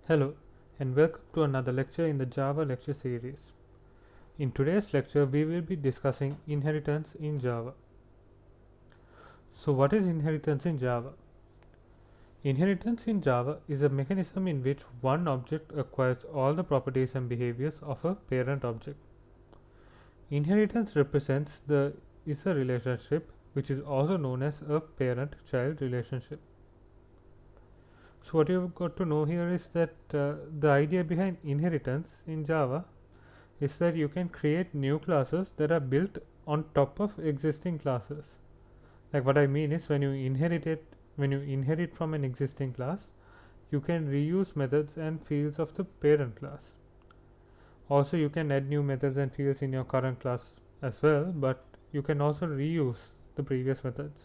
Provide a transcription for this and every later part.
Hello and welcome to another lecture in the Java lecture series. In today's lecture we will be discussing inheritance in Java. So what is inheritance in Java? Inheritance in Java is a mechanism in which one object acquires all the properties and behaviors of a parent object. Inheritance represents the is a relationship which is also known as a parent-child relationship. So what you've got to know here is that the idea behind inheritance in Java is that you can create new classes that are built on top of existing classes. Like what I mean is when you inherit from an existing class, you can reuse methods and fields of the parent class. Also you can add new methods and fields in your current class as well, but you can also reuse the previous methods.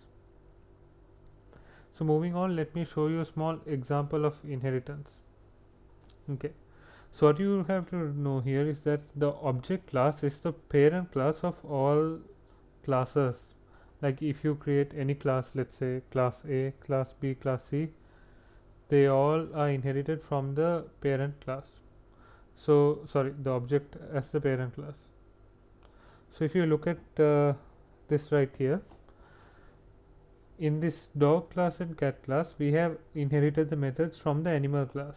So moving on, let me show you a small example of inheritance. Okay. So what you have to know here is that the object class is the parent class of all classes. Like if you create any class, let's say class A, class B, class C, they all are inherited from the parent class. So sorry, the object as the parent class. So if you look at this right here, in this dog class and cat class, we have inherited the methods from the animal class.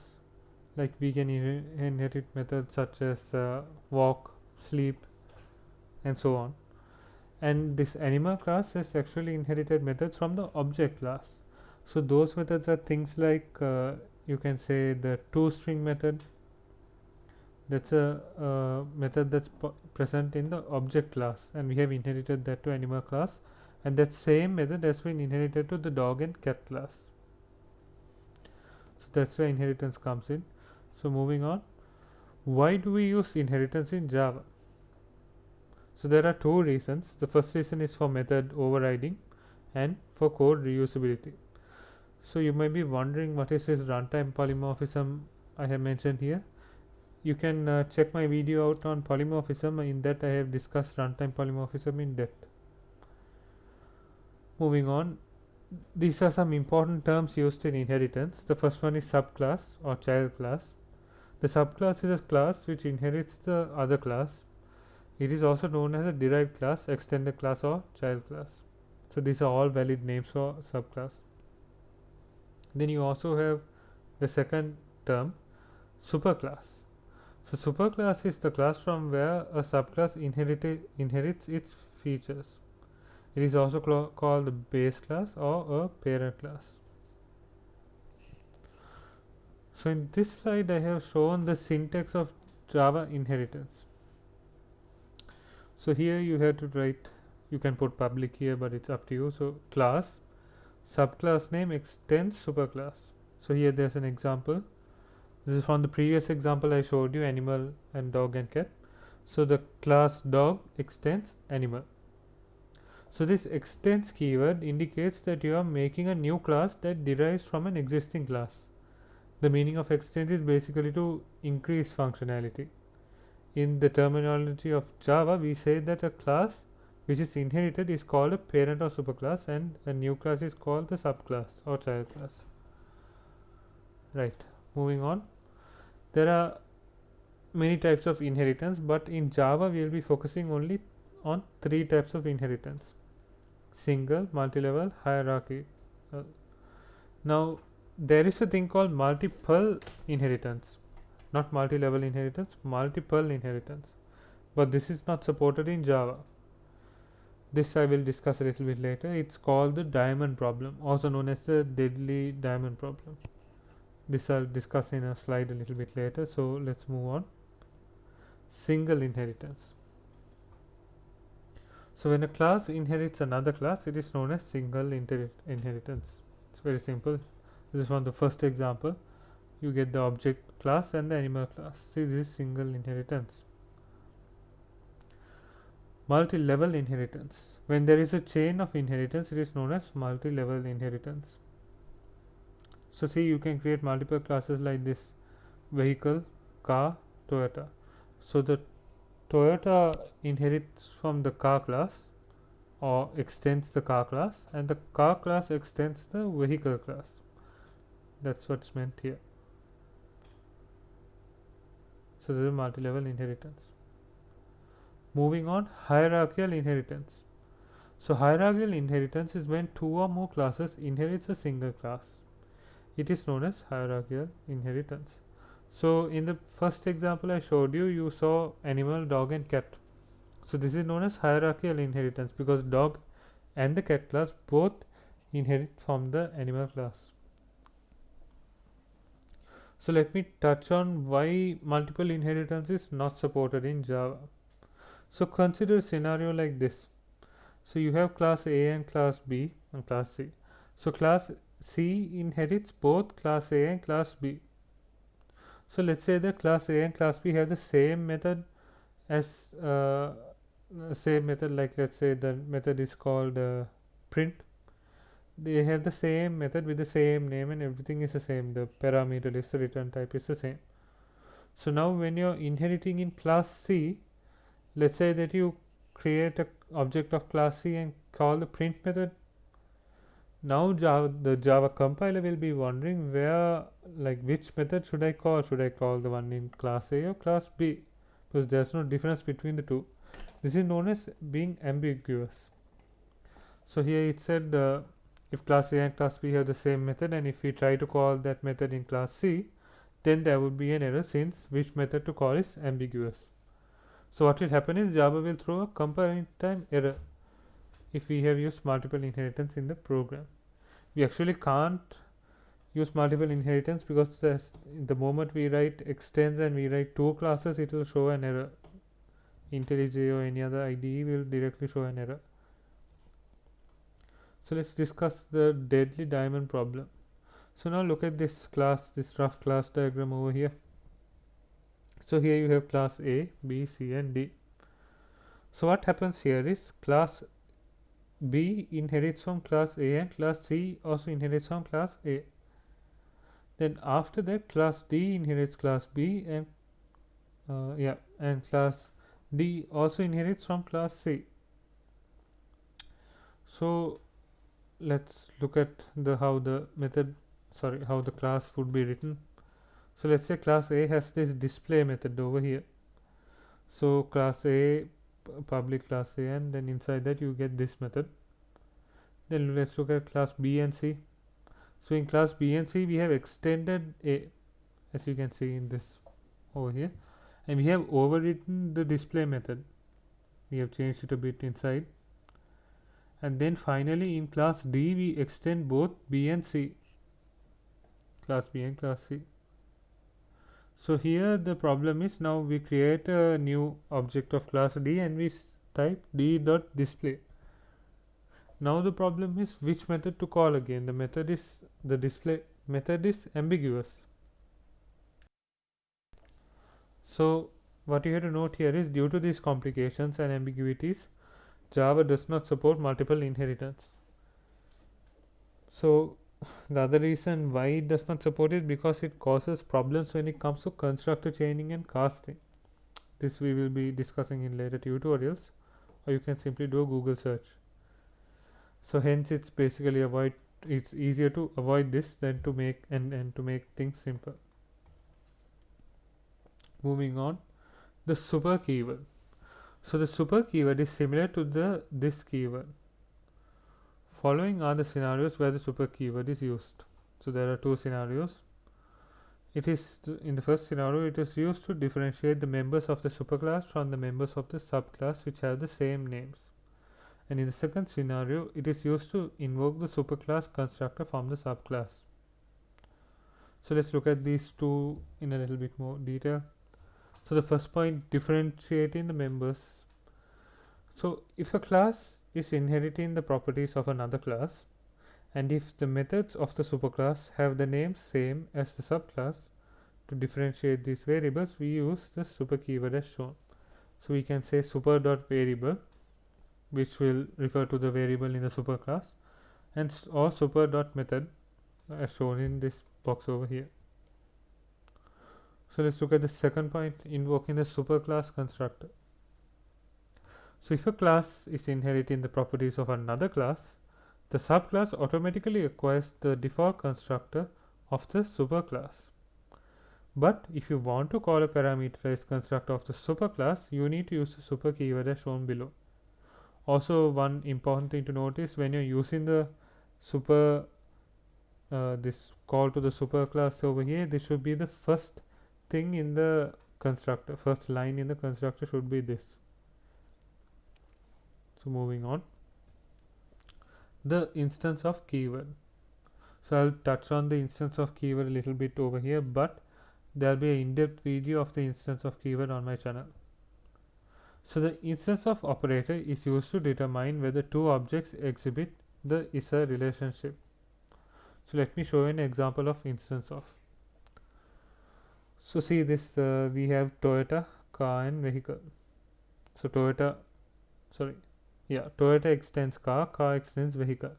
Like we can inherit methods such as walk, sleep, and so on. And this animal class has actually inherited methods from the object class. So those methods are things like you can say the toString method. That's a method that's present in the object class, and we have inherited that to animal class, and that same method has been inherited to the dog and cat class. So that's where inheritance comes in. So moving on, why do we use inheritance in Java? So there are two reasons. The first reason is for method overriding and for code reusability. So you might be wondering what is this runtime polymorphism I have mentioned here. You can check my video out on polymorphism. In that I have discussed runtime polymorphism in depth. Moving on, these are some important terms used in inheritance. The first one is subclass or child class. The subclass is a class which inherits the other class. It is also known as a derived class, extended class, or child class. So these are all valid names for subclass. Then you also have the second term, superclass. So superclass is the class from where a subclass inherits its features. It is also called the base class or a parent class. So in this slide I have shown the syntax of Java inheritance. So here you have to write, you can put public here, but it's up to you. So class, subclass name extends superclass. So here there's an example. This is from the previous example I showed you, animal and dog and cat. So the class dog extends animal. So this extends keyword indicates that you are making a new class that derives from an existing class. The meaning of extends is basically to increase functionality. In the terminology of Java, we say that a class which is inherited is called a parent or superclass, and a new class is called the subclass or child class. Right, moving on. There are many types of inheritance, but in Java we will be focusing only on three types of inheritance: single, multi-level, hierarchy. Now there is a thing called multiple inheritance, not multi-level inheritance, multiple inheritance, but this is not supported in Java. This I will discuss a little bit later. It's called the diamond problem, also known as the deadly diamond problem. This I'll discuss in a slide a little bit later. So let's move on. Single inheritance. So when a class inherits another class, it is known as single inheritance. It's very simple. This is from the first example. You get the object class and the animal class. See, this is single inheritance. Multi-level inheritance. When there is a chain of inheritance, it is known as multi-level inheritance. So see, you can create multiple classes like this: vehicle, car, Toyota. So the Toyota inherits from the car class or extends the car class, and the car class extends the vehicle class. That's what's meant here. So this is multi-level inheritance. Moving on, hierarchical inheritance. So hierarchical inheritance is when two or more classes inherits a single class. It is known as hierarchical inheritance. So in the first example I showed you, you saw animal, dog and cat. So this is known as hierarchical inheritance because dog and the cat class both inherit from the animal class. So let me touch on why multiple inheritance is not supported in Java. So consider a scenario like this. So you have class A and class B and class C. So class C inherits both class A and class B. So let's say that class A and class B have the same method as same method, like let's say the method is called print. They have the same method with the same name and everything is the same. The parameter list, the return type is the same. So now when you're inheriting in class C, let's say that you create a object of class C and call the print method. Now the Java compiler will be wondering which method should I call? Should I call the one in class A or class B? Because there's no difference between the two. This is known as being ambiguous. So here it said if class A and class B have the same method, and if we try to call that method in class C, then there would be an error since which method to call is ambiguous. So what will happen is Java will throw a compiling time error if we have used multiple inheritance in the program. We actually can't use multiple inheritance because the moment we write extends and we write two classes, it will show an error. IntelliJ or any other IDE will directly show an error. So let's discuss the deadly diamond problem. So now look at this rough class diagram over here. So here you have class A, B, C and D. So what happens here is class B inherits from class A and class C also inherits from class A. Then after that class D inherits class B and class D also inherits from class C. So let's look at how the class would be written. So let's say class A has this display method over here. So class A, public class A, and then inside that you get this method. Then let's look at class B and C. So in class B and C we have extended A, as you can see in this over here, and we have overwritten the display method. We have changed it a bit inside. And then finally in class D we extend both B and C, class B and class C. So here the problem is, now we create a new object of class D and we type d.display. Now the problem is which method to call again. The display method is ambiguous. So what you have to note here is, due to these complications and ambiguities, Java does not support multiple inheritance. So the other reason why it does not support is because it causes problems when it comes to constructor chaining and casting. This we will be discussing in later tutorials, or you can simply do a Google search. So hence it's easier to avoid this than to make and to make things simple. Moving on, the super keyword. So the super keyword is similar to this keyword. Following are the scenarios where the super keyword is used. So there are two scenarios. In the first scenario, it is used to differentiate the members of the superclass from the members of the subclass which have the same names. And in the second scenario, it is used to invoke the superclass constructor from the subclass. So let's look at these two in a little bit more detail. So the first point, differentiating the members. So if a class is inheriting the properties of another class, and if the methods of the superclass have the name same as the subclass, to differentiate these variables we use the super keyword as shown. So we can say super.variable, which will refer to the variable in the superclass, and or super.method as shown in this box over here. So let's look at the second point, invoking the superclass constructor. So if a class is inheriting the properties of another class, the subclass automatically acquires the default constructor of the superclass. But if you want to call a parameterized constructor of the superclass, you need to use the super keyword as shown below. Also, one important thing to note is when you're using the super this call to the superclass over here, this should be the first thing in the constructor. First line in the constructor should be this. So moving on, the instance of keyword. So I'll touch on the instance of keyword a little bit over here, but there'll be an in-depth video of the instance of keyword on my channel. So the instance of operator is used to determine whether two objects exhibit the is-a relationship. So let me show you an example of instance of. So see this, we have Toyota, car and vehicle. So Toyota extends car, car extends vehicle.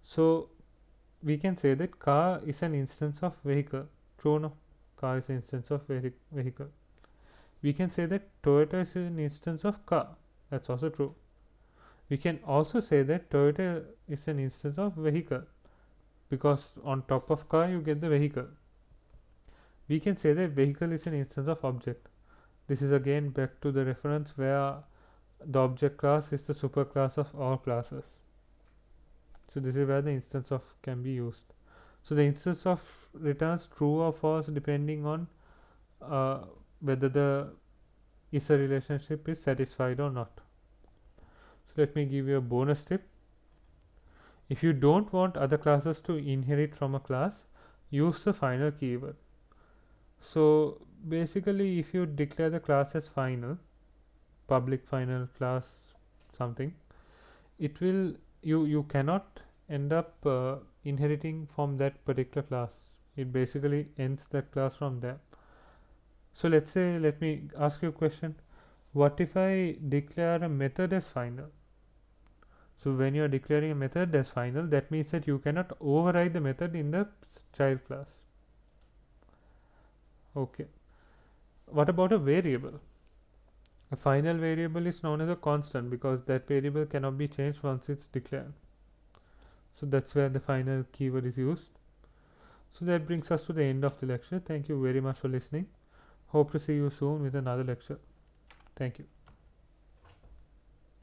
So we can say that car is an instance of vehicle. True, no? Car is an instance of vehicle. We can say that Toyota is an instance of car. That's also true. We can also say that Toyota is an instance of vehicle, because on top of car you get the vehicle. We can say that vehicle is an instance of object. This is again back to the reference where the object class is the superclass of all classes. So this is where the instance of can be used. So the instance of returns true or false depending on whether the is-a relationship is satisfied or not. So let me give you a bonus tip. If you don't want other classes to inherit from a class, use the final keyword. So basically, if you declare the class as final, public final class something, it will you cannot end up inheriting from that particular class. It basically ends that class from there. So let's say, let me ask you a question. What if I declare a method as final? So when you are declaring a method as final, that means that you cannot override the method in the child class. Okay. What about a variable? A final variable is known as a constant because that variable cannot be changed once it's declared. So that's where the final keyword is used. So that brings us to the end of the lecture. Thank you very much for listening. Hope to see you soon with another lecture. Thank you.